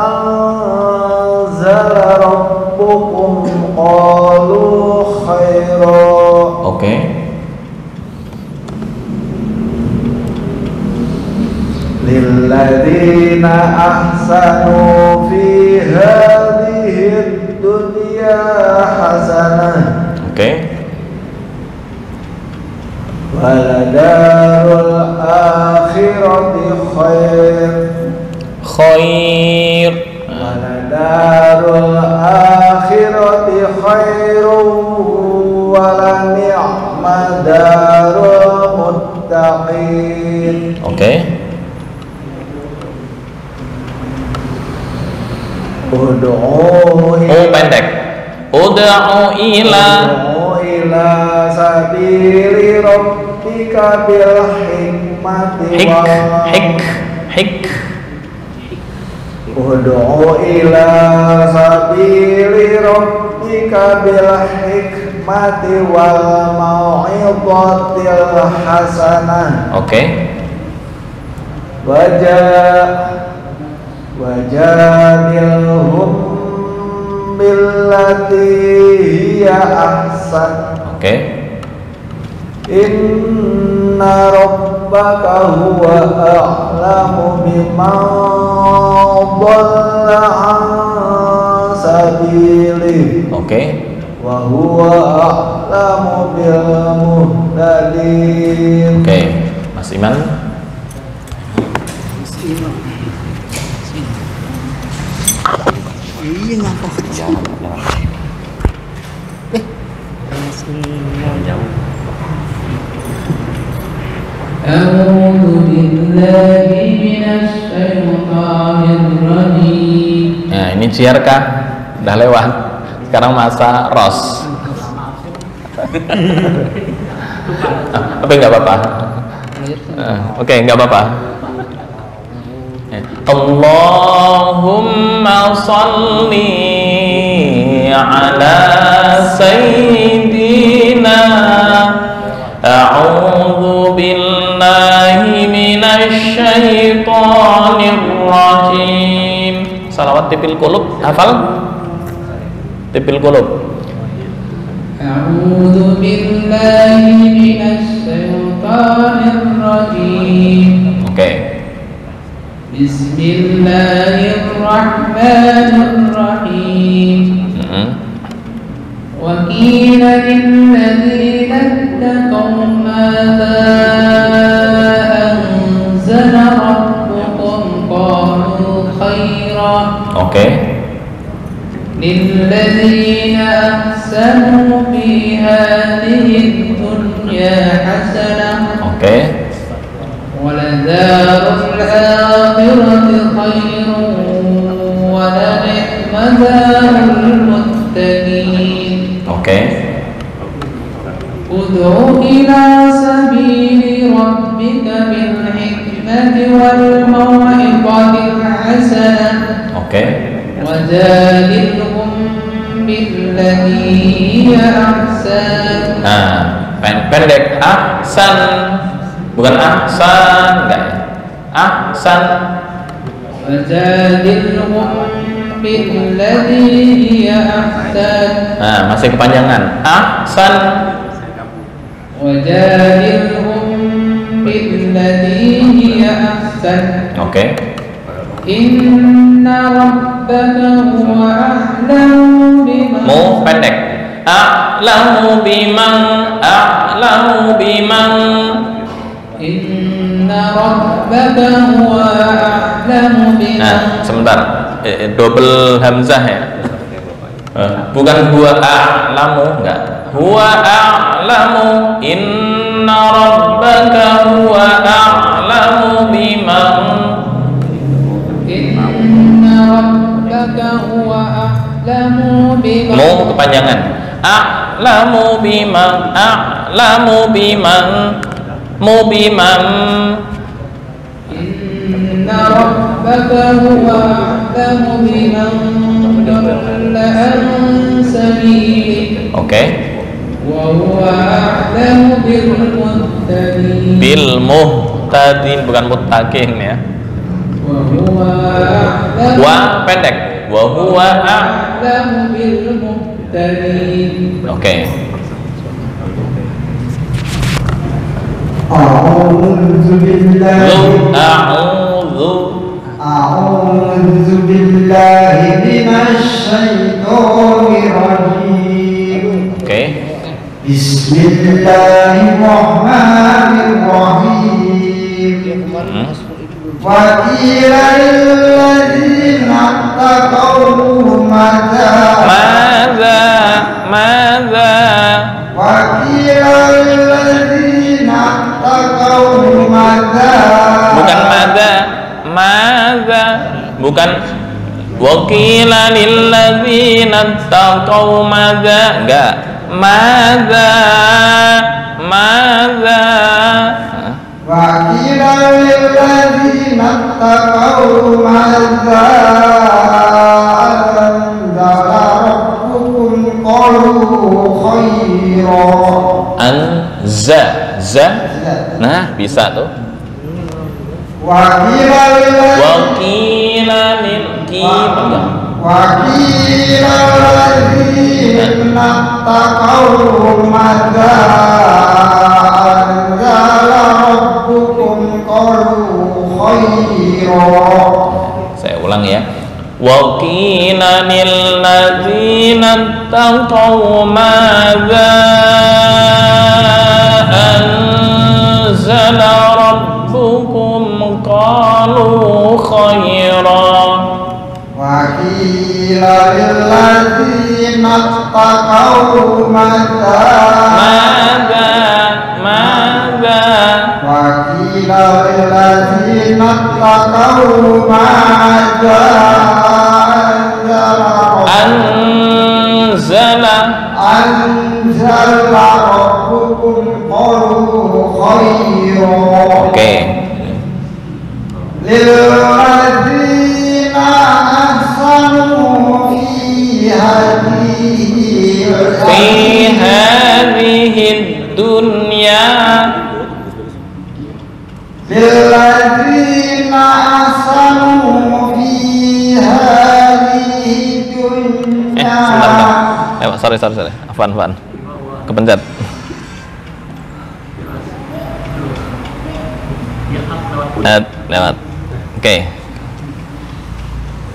أنزل ربكم قالوا خيرا. Oke. للذين أحسنوا في هذه الدنيا حسنة. Oke. ولدار الآخرة خير. ولدار الآخرة خير ولنعم دار المتقين. Oke. Pendek. Ud'u ila sabili rabbika bil hikmati Ud'u ila sabili rabbika bil hikmati wal mau'izatil hasanah. Oke. Wajadilhum billati hiya ahsan. Oke. Inna rabbaka huwa a'lamu biman dhalla an sabilihi. Oke. Wa huwa a'lamu bil muhtadin. Oke, Mas Iman. Iya ngapa? A'udzu billahi minasy syaithanir rajim. Nah, ini ciarkah? Udah lewat. Sekarang masa ros. Tapi nggak apa-apa. Oke, nggak apa-apa. Allahumma sholli ala sayyidina. A'udzu billahi minasy syaithanir rajim. Salawat tipil qulub, hafal? Tipil qulub. A'udzu billahi minasy syaithanir rajim. Oke. Bismillahirrahmanirrahim. Wa qila lil ladzina ittaqaw madza anzala rabbukum qalu khaira. Oke. Lil ladzina ahsanu fi hadhihi dunya hasanah. Oke. وَلَدَارُ الْآخِرَةِ خَيْرٌ وَلَنِعْمَ دَارُ الْمُتَّقِينَ. Oke. ادْعُ إِلَى سَبِيلِ رَبِّكَ بِالْحِكْمَةِ وَالْمَوْعِظَةِ الْحَسَنَةِ. Oke. وَجَادِلْهُم بِالَّتِي هِيَ أَحْسَنُ. Nah, pendek ahsan. Bukan ahsan, enggak ya? Ahsan. Wajadilhum billati hiya ahsan. Nah, masih kepanjangan. Ahsan. Wajadilhum billati hiya ahsan. Oke. Inna rabbaka huwa a'lamu biman. Mau pendek. A'lamu biman. Inna rabbaka huwa a'lamu biman. Nah, sebentar. Double hamzah ya. Bukan huwa a'lamu, enggak. Huwa a'lamu. Inna rabbaka huwa a'lamu biman. Inna rabbaka huwa a'lamu biman. Mau kepanjangan. A'lamu biman. A'lamu biman. Mubiman. Inna rabbaka huwa a'lamu biman dalla an sabilihi. Oke. Wa huwa a'lamu bil muhtadin. Bil muhtadin, bukan muttaqin ya. Wa huwa a'lamu. Wa pendek. Wa huwa a'lamu bil muhtadin. Oke. A'udzu billahi A'udzu billahi minasy syaithanir rajim. Oke. Bismillahirrahmanirrahim. Wa qila lil ladzina taqaw madza. Wa qila lil ladzina taqaw madza. Bukan madza. Bukan wakila lilladzina taqaw madza. Enggak. Madza. Wa qila lil ladzina taqaw madza anzala rabbukum qalu khaira. Anza. Nah, bisa tuh. Wa qila lil ladzina taqaw madza anzala rabbukum qalu khaira. Saya ulang ya. wa qila lil ladzina taqaw madza anzala rabbukum qalu khairan wa qila lil ladzina taqaw madza wa qila lil ladzina taqaw madza anzala rabbukum qalu khairan. Oke. Lil ladzina ahsanu fi hadhihi dunya lil ladzina ahsanu fi hadhihi dunya. Sorry. Afwan. Kepencet. Lewat. Oke.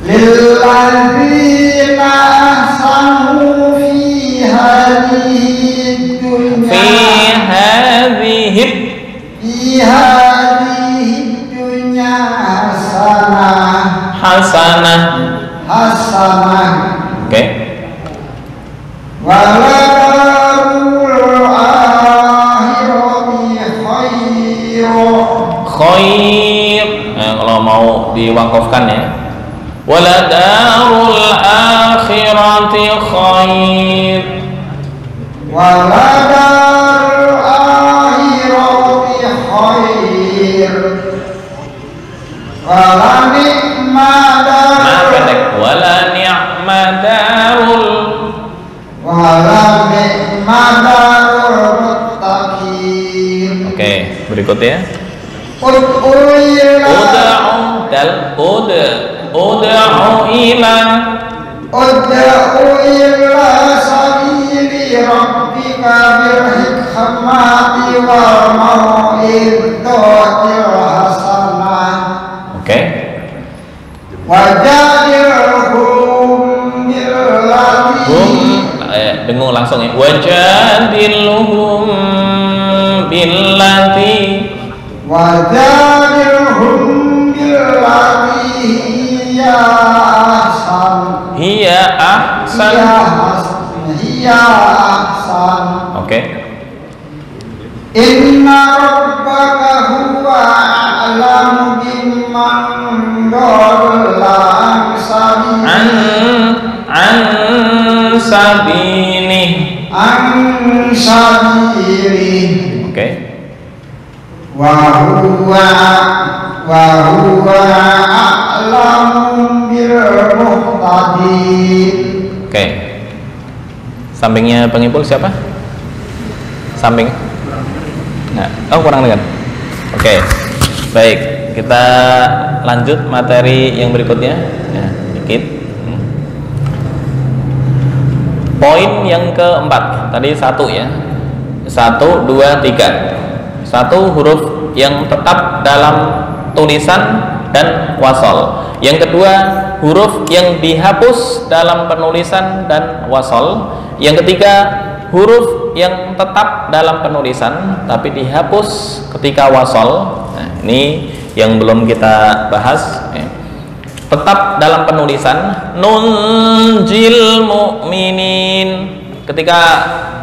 Lilladzina ahsanu fi hadhihi dunya fi hadhihi dunya hasanah. Oke. Walarul akhirati khair. Kalau mau diwakafkan ya. Waladarul akhirati khair. Waladarul akhirati khair. Wala ni'madarul wala ni'madarul muttaqin. Oke, berikutnya. Ud'u ila sabili rabbika bil hikmati wal mau'izatil hasanah. Oke. Wajadilhum billati dengung langsung ya. Wajadilhum billati hiya ahsan. Oke. Inna rabbaka huwa a'lamu bimman dhalla an sabilihi. Oke. Wa huwa a'lamu bil muhtadin. Oke. Sampingnya pengimpul siapa? Samping. Nah, kurang dengar. Oke. Baik, kita lanjut materi yang berikutnya. Ya, dikit. Poin yang keempat. Tadi 1 ya. 1, 2, 3. 1 huruf yang tetap dalam tulisan dan wasol. Yang kedua, huruf yang dihapus dalam penulisan dan wasol. Yang ketiga, huruf yang tetap dalam penulisan tapi dihapus ketika wasol. Nah, ini yang belum kita bahas. Tetap dalam penulisan, nunjil mu'minin. Ketika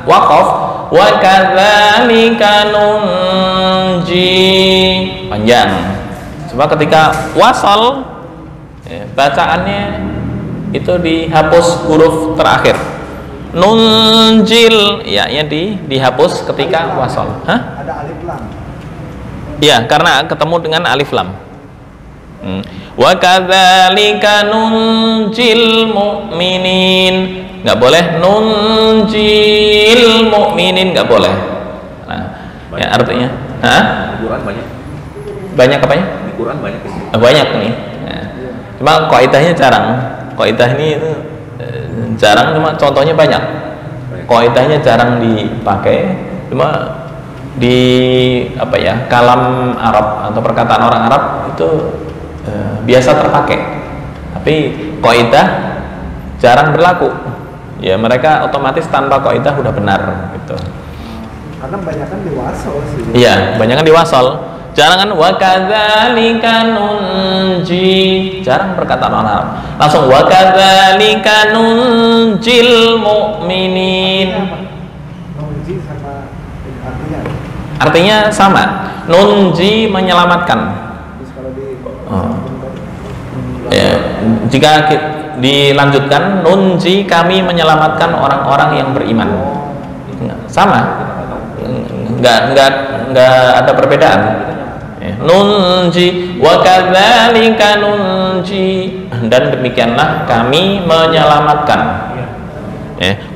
waqaf, wa kadzalika nunji, panjang. Coba ketika wasal, bacaannya itu dihapus huruf terakhir. Nunjil, ya dihapus ketika wasal. Hah? Ada alif lam. Iya, karena ketemu dengan alif lam. Wa kadzalika nunjil mu'minin. Nggak boleh nunjil mu'minin, nggak boleh. Nah, ya artinya, Di Quran banyak. Banyak apanya? Di Quran banyak. Banyak nih. Nah, cuma qaidahnya jarang. Qaidah ini itu jarang, cuma contohnya banyak. Qaidahnya jarang dipakai, cuma di kalam Arab atau perkataan orang Arab itu biasa terpakai. Tapi Tapi kaidah jarang berlaku. Ya mereka otomatis tanpa kaidah udah benar gitu. Karena kebanyakan di wasol sih. Iya, kebanyakan di wasol. Jarang kan wa kadzalika nunji. Jarang perkataan orang Arab. Langsung wa kadzalika nunjil mu'minin. Nunji sama artinya. Artinya sama. Nunji menyelamatkan. Terus kalau di Ya, jika dilanjutkan nunji kami menyelamatkan orang-orang yang beriman. Sama. Enggak ada perbedaan. Nunji wa kadzalika nunji, dan demikianlah kami menyelamatkan.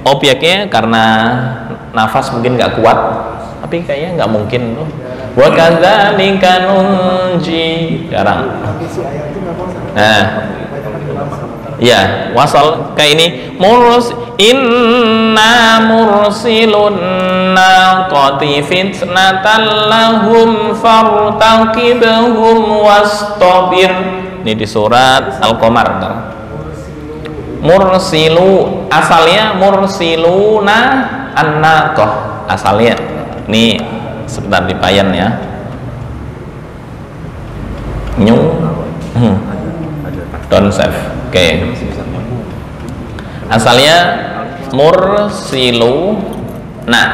Objeknya karena nafas mungkin nggak kuat, tapi kayaknya nggak mungkin loh. Wa kadzalika nunji, jarang. isi ayat itu memang kebanyakan di wasol. Ya, wasal kayak ini. Inna mursilun naqati fitnatan lahum fartaqibhum wastabir. Ini di surat Al-Qamar. Mursilu asalnya mursiluna an-naqah asalnya. Ini sebentar dipayan ya. Don't save. Oke. Asalnya mursilu. Nah,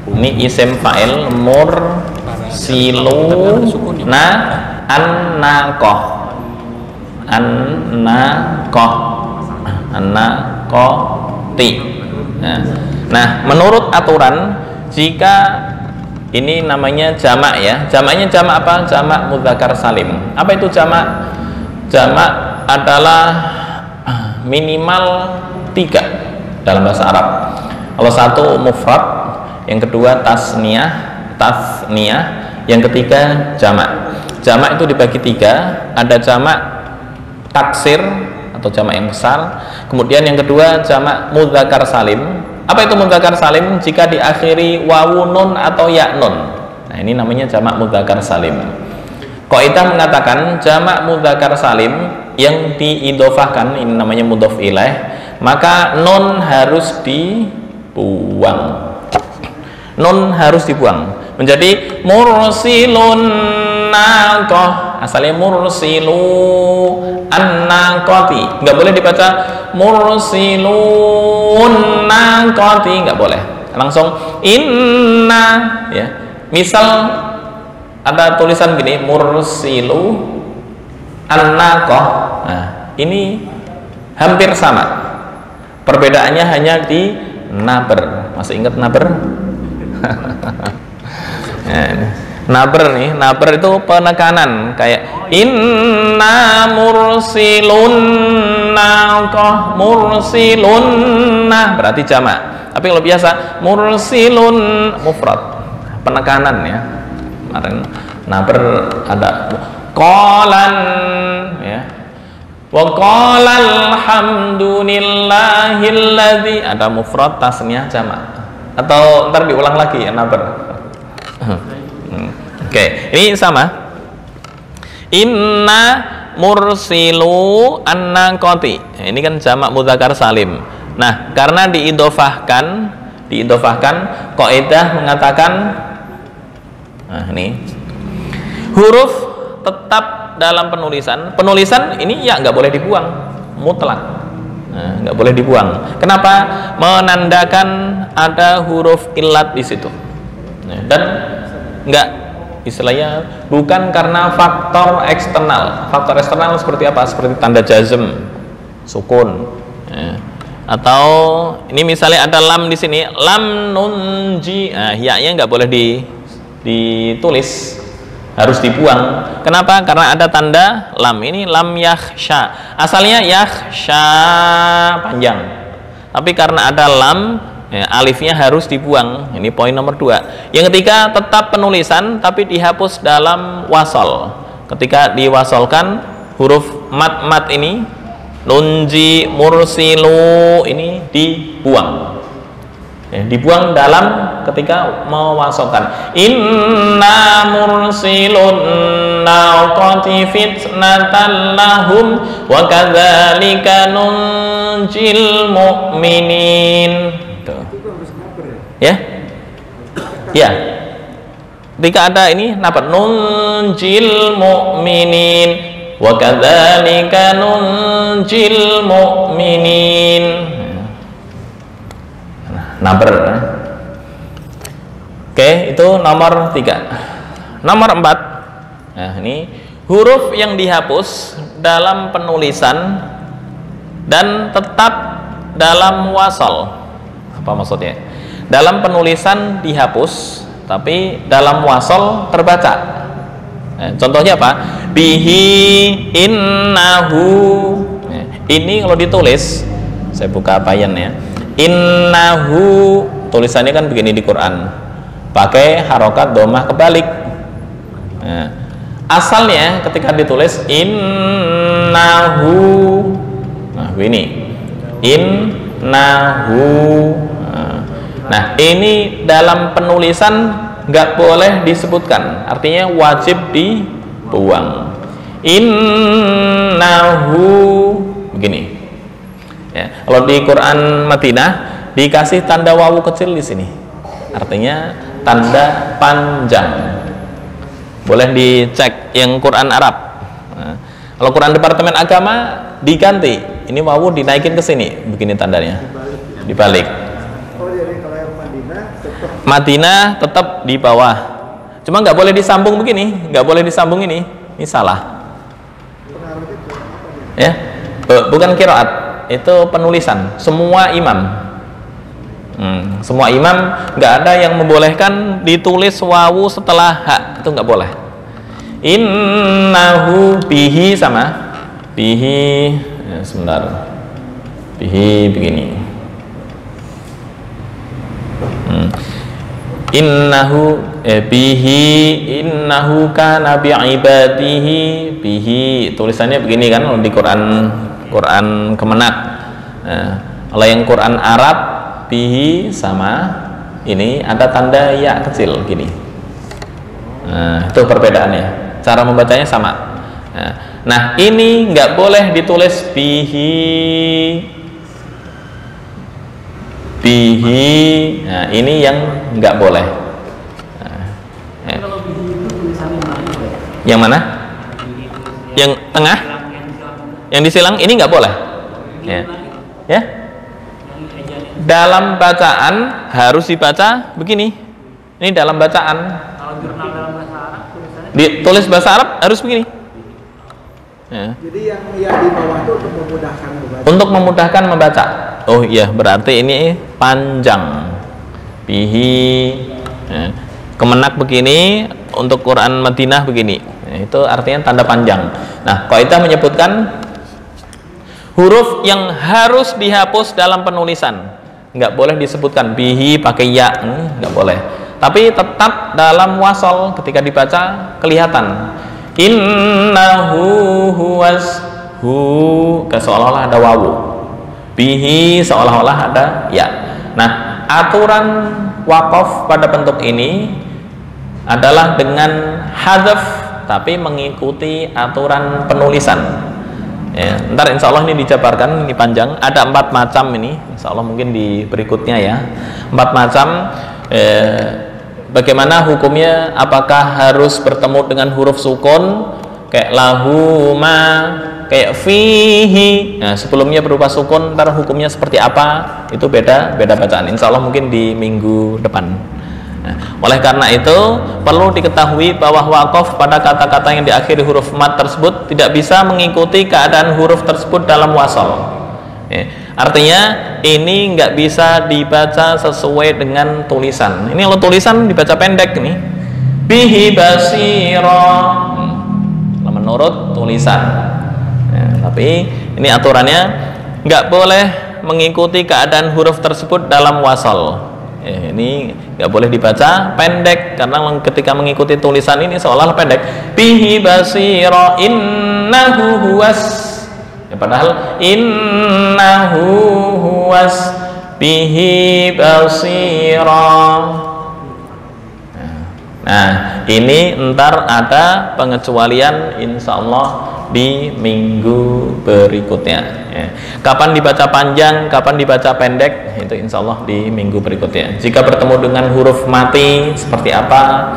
ini isim fa'il mursilu na an-naqah. An-naqati. Nah, menurut aturan jika ini namanya jamak ya. Jamaknya jamak apa? Jamak mudzakkar salim. Apa itu jamak? Jamak adalah minimal 3 dalam bahasa Arab. Kalau satu mufrad, yang kedua tasniyah, yang ketiga jamak. Jamak itu dibagi 3, ada jamak taksir atau jamak yang besar. Kemudian yang kedua jamak mudzakkar salim. Apa itu mudzakkar salim? Jika diakhiri wawu nun atau ya nun. Nah, ini namanya jamak mudzakkar salim. Qaidah mengatakan jamak mudzakkar salim yang diidhofahkan, ini namanya mudhof ilaih, maka nun harus dibuang. Nun harus dibuang. Menjadi mursilun naqah. Asalnya mursilu an-naqati. Enggak boleh dibaca mursilun naqati, enggak boleh. Langsung inna ya. Misal ada tulisan gini mursilu an-naqah. Nah, ini hampir sama. Perbedaannya hanya di naber. Masih ingat naber? Naber nih, naber itu penekanan kayak inna mursilun naqah, mursilun nah berarti jamak. Tapi kalau biasa mursilun mufrad, penekanan ya. Kemarin naber ada qalan ya. Wa qala alhamdulillahilladzi, ada mufrad tasniyah jamak. Atau ntar diulang lagi ya naber. Oke, ini sama. Inna mursilu an-naqati. Ini kan jamak mudzakkar salim. Nah, karena diidhofahkan kaidah mengatakan nah ini huruf tetap dalam penulisan ini ya nggak boleh dibuang mutlak. Nah, nggak boleh dibuang. Kenapa? Menandakan ada huruf illat di situ. Nah, dan nggak istilahnya bukan karena faktor eksternal. Faktor eksternal seperti apa? Seperti tanda jazm, sukun. Ya. Atau ini misalnya ada lam di sini, lam nunji. Nah, ya-nya nggak boleh ditulis, harus dibuang. Kenapa? Karena ada tanda lam. Ini lam yakhsha. Asalnya yakhsha panjang. Tapi karena ada lam, ya, alifnya harus dibuang. Ini poin nomor 2. Yang ketiga, tetap penulisan tapi dihapus dalam wasol. Ketika diwasolkan huruf mat ini nunji mursilu ini dibuang. dibuang dalam ketika mewasolkan. Inna mursilun naqati fitnatan lahum wa kadzalika nunjil mu'minin. Ya, ya. Ketika ada ini napat nunjil mu'minin wa kadzalika nunjil mu'minin. Naber. Oke, itu nomor 3. Nomor 4. Nah, ini huruf yang dihapus dalam penulisan dan tetap dalam wasal. Apa maksudnya? Dalam penulisan dihapus, tapi dalam wasal terbaca. Nah, contohnya apa? Bihi innahu. Nah, ini kalau ditulis, saya buka payan ya. Innahu, tulisannya kan begini di Quran, pakai harokat domah kebalik. Nah, asalnya ketika ditulis innahu, nah ini innahu. Nah, ini dalam penulisan nggak boleh disebutkan, artinya wajib dibuang. Innahu begini. Ya, kalau di Quran Madinah dikasih tanda wawu kecil di sini, artinya tanda panjang. Boleh dicek yang Quran Arab. Nah, kalau Quran Departemen Agama diganti, ini wawu dinaikin ke sini, begini tandanya, dibalik. Oh, jadi kalau yang Madinah tetap di bawah, cuma nggak boleh disambung begini, nggak boleh disambung ini salah. Ya, bukan qiraat. Itu penulisan semua imam. Semua imam nggak ada yang membolehkan ditulis wawu setelah ha, itu nggak boleh. Innahu bihi sama bihi ya, sebentar, bihi begini. Innahu bihi innahu kana bi'ibadihi bihi, tulisannya begini kan di Quran Kemenak. Nah, kalau yang Quran Arab bihi sama ini ada tanda ya kecil gini. Nah, itu perbedaannya. Cara membacanya sama. Nah, ini nggak boleh ditulis bihi. Bihi. Nah, ini yang nggak boleh. Yang mana? Yang tengah? Yang disilang ini nggak boleh. Ya. Dalam bacaan harus dibaca begini. Ini dalam bacaan. Kalau jurnal dalam bahasa Arab tulisannya Ditulis bahasa Arab harus begini. Ya. Jadi yang di bawah itu untuk memudahkan membaca. Untuk memudahkan membaca. Oh iya, berarti ini panjang. Bihi. Ya. Kemenak begini, untuk Quran Madinah begini. Ya, itu artinya tanda panjang. Nah, Qaidah menyebutkan huruf yang harus dihapus dalam penulisan nggak boleh disebutkan bihi pakai ya, nggak boleh, tapi tetap dalam wasol ketika dibaca kelihatan innahu huwas hu, seolah-olah ada wawu, bihi seolah-olah ada ya. Nah, aturan waqaf pada bentuk ini adalah dengan hadzaf tapi mengikuti aturan penulisan. Ya, ntar insya Allah ini dijabarkan, ini panjang, ada 4 macam ini, insya Allah mungkin di berikutnya ya, 4 macam. Bagaimana hukumnya, apakah harus bertemu dengan huruf sukun kayak lahu ma, kayak fihi, nah, sebelumnya berupa sukun, ntar hukumnya seperti apa, itu beda bacaan, insya Allah mungkin di minggu depan. Nah, oleh karena itu perlu diketahui bahwa waqaf pada kata-kata yang diakhiri huruf mat tersebut tidak bisa mengikuti keadaan huruf tersebut dalam wasal. Ya, artinya ini nggak bisa dibaca sesuai dengan tulisan. Ini kalau tulisan dibaca pendek nih, bihi basira, menurut tulisan. Ya, tapi ini aturannya nggak boleh mengikuti keadaan huruf tersebut dalam wasal. Ini nggak boleh dibaca pendek karena ketika mengikuti tulisan ini seolah-olah pendek. Bihi basira innahu huwas, ya, padahal innahu huwas bihi basira. Nah, ini ntar ada pengecualian insya Allah di minggu berikutnya ya. Kapan dibaca panjang, kapan dibaca pendek, itu insya Allah di minggu berikutnya. Jika bertemu dengan huruf mati seperti apa,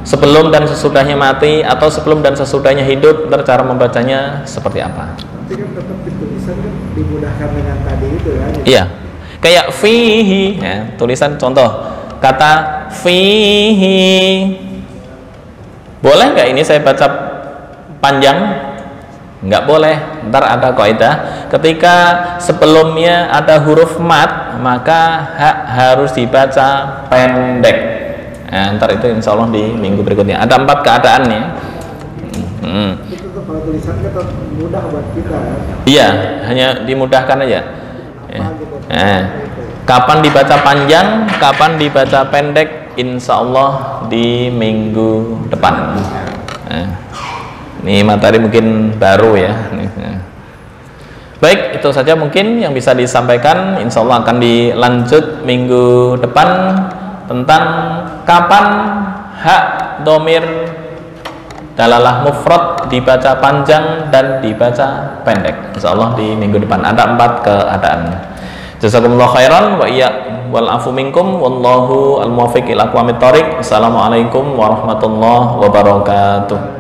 sebelum dan sesudahnya mati, atau sebelum dan sesudahnya hidup, ntar cara membacanya seperti apa. Nanti kan tetap ditulisan kan dimudahkan dengan tadi itu kan. Iya, kayak fihi ya, tulisan contoh kata fihi. Boleh nggak ini saya baca panjang? Nggak boleh. Ntar ada kaidah, ketika sebelumnya ada huruf mat, maka harus dibaca pendek. Nah, ntar itu insya Allah di minggu berikutnya. Ada 4 keadaan ya. Itu tetap kalau tulisan tetap mudah buat kita. Iya, hanya dimudahkan aja. Ya. Nah, kapan dibaca panjang, kapan dibaca pendek, insya Allah di minggu depan. Nah, ini materi mungkin baru ya. Baik, itu saja mungkin yang bisa disampaikan. Insya Allah akan dilanjut minggu depan tentang kapan hak domir dalalah mufrad dibaca panjang dan dibaca pendek. Insya Allah di minggu depan ada 4 keadaan. Jazakumullah khairan wa iya wal afu minkum wallahu al muwaffiq ila aqwamit thoriq. Assalamualaikum warahmatullahi wabarakatuh.